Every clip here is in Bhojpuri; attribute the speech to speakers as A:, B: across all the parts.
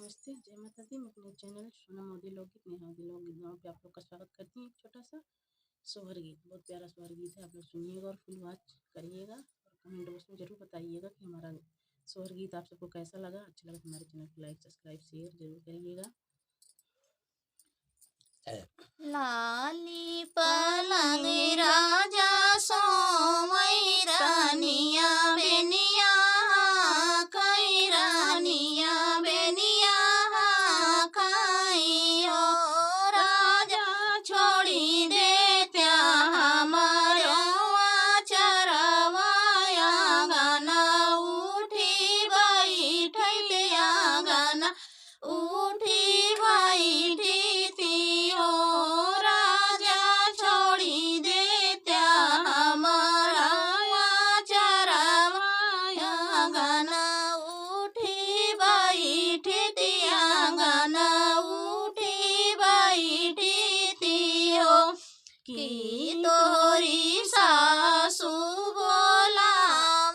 A: नमस्ते, जय माता दी। मैं अपने चैनल सोना मोदी लोकगीत नेहा मोदी लोकगीत गाँव पे आप लोग का स्वागत करती हूँ। एक छोटा सा सोहर गीत, बहुत प्यारा सोहर गीत है। आप लोग सुनिएगा और फुल वॉच करिएगा और कमेंट बॉक्स में ज़रूर बताइएगा कि हमारा सोहर गीत आप सबको कैसा लगा। अच्छा लगा तो हमारे चैनल को लाइक सब्सक्राइब शेयर जरूर करिएगा।
B: लाली पलंग राजा सोमई रानिया बेनिया कई रानिया बेनिया कई हो राजा छोड़ी देते हमारो चरवाया गाना उठी बैठे गाना उठी बैठी की तोरी सासू बोला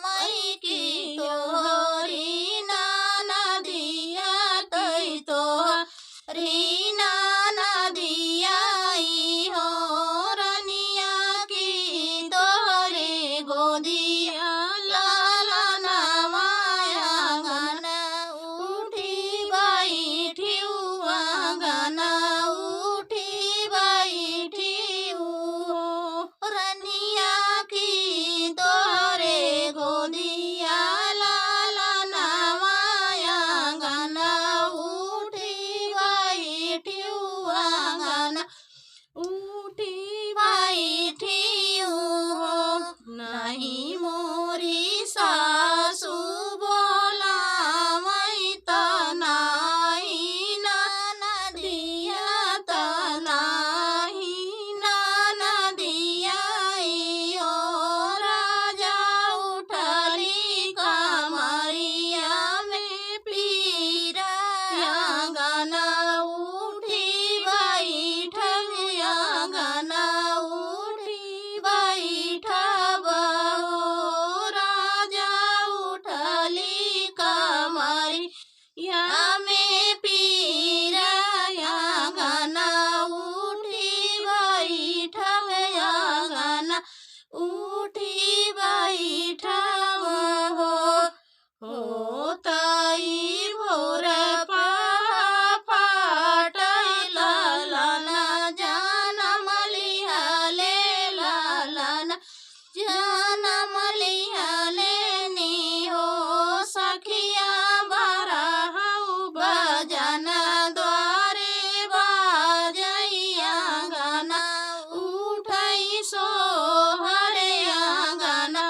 B: मई की तोरी नाना दिया तो रीना ना दिया हो रनिया की तोरे गोदिया लाला ना माया गाना उठी बैठी गाना उठी बैठी रनिया की तोरे गोदिया लाला ना माया गाना उठी बैठी गाना उठी बैठी नहीं मोरी सासू बोला मैं तनाही नाना दिया तनाही नाना दिया हो राजा उठली कमरिया में पीरा गाना उठी बैठ गाना उठी बैठ राजा उठली कमरिया में पीरा गाना उठी बैठ गाना उठी बैठ हो ताई भोर पाट लाला जानम लिहाले लाला जानम लिहाले नी हो सखिया बारह बजन द्वारे बाजैया गाना उठै सोहरे गाना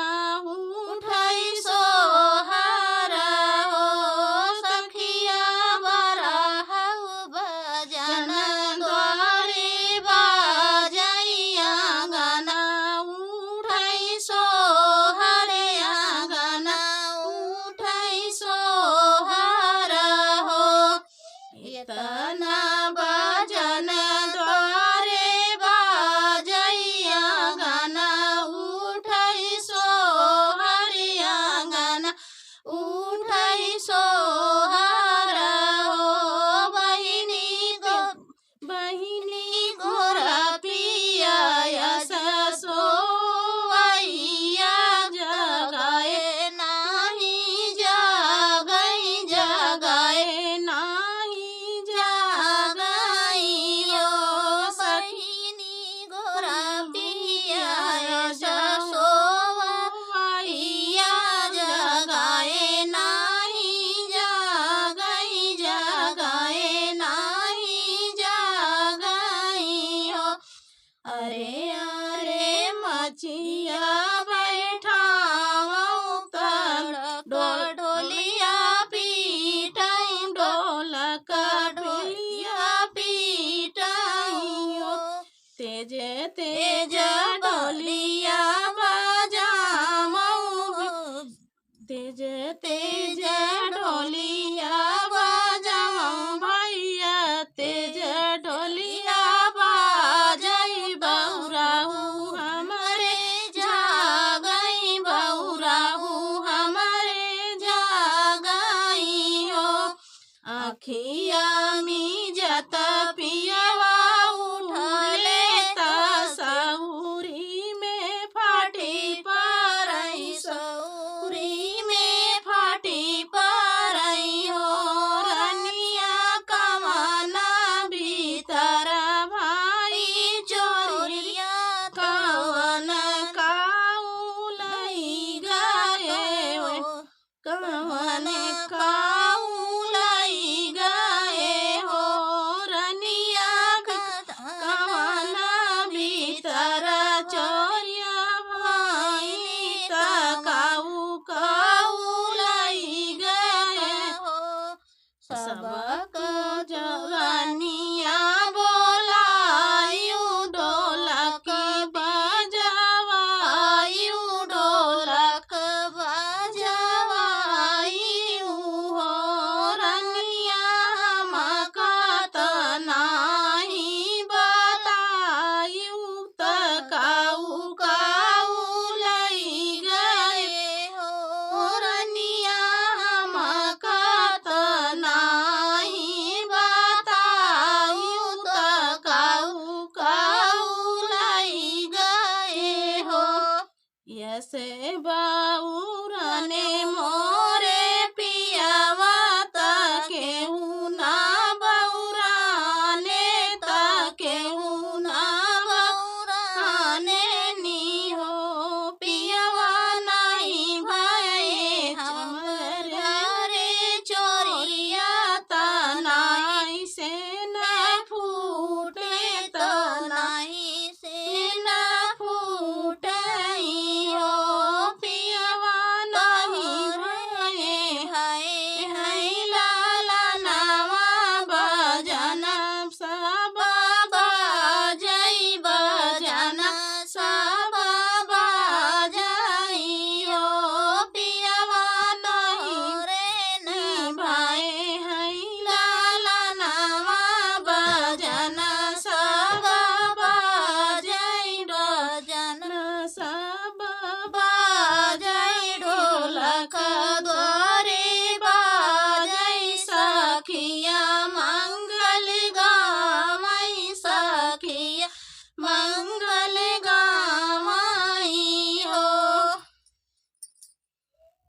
B: उठै सोहर हो सखिया बारह बजन द्वारे बाजैया गाना उठै सोहरे गाना उठै सोहर हो इतना बजन द्वारे बाजैया गाना उठै सोहरिया गाना उठै सोहर हो बहिनी गोरा पिया ससोवैया जगाए नाही जगाई जगाए नाही जगाई हो बहिनी गोरा पिया ससोवैया जगाए नाही जगाई जगाए नाही जगाई हो अरे अरे मचिया बैठा ढोलिया पीटाई ढोलक ढोलिया पीटाई तेज तेज ढोलिया बजामऊ तेज तेज ढोलिया बजामऊ भैया तेज ढोलिया बाजई बहुराहू हमारे जागई बहुराहू हमारे जागई हो अखिया में जत पियवा उठले सहुरी में फाटी परई सहुरी में फाटी परई हो रनिया कमना भीतर भाई चोरिया कवन काऊ लई गए हो कवन काऊ लई गए हो रनिया कवन भीतर चोरिया भाई काऊ काऊ लई गए हो सबक जवानिया बोलायु ढोलक बजवायु ढोलक बजवायु हो रनिया मकत नाही बतायु काऊ काऊ लई गए हो रनिया मकत नाही बतायु काऊ काऊ लई गए हो। ऐसे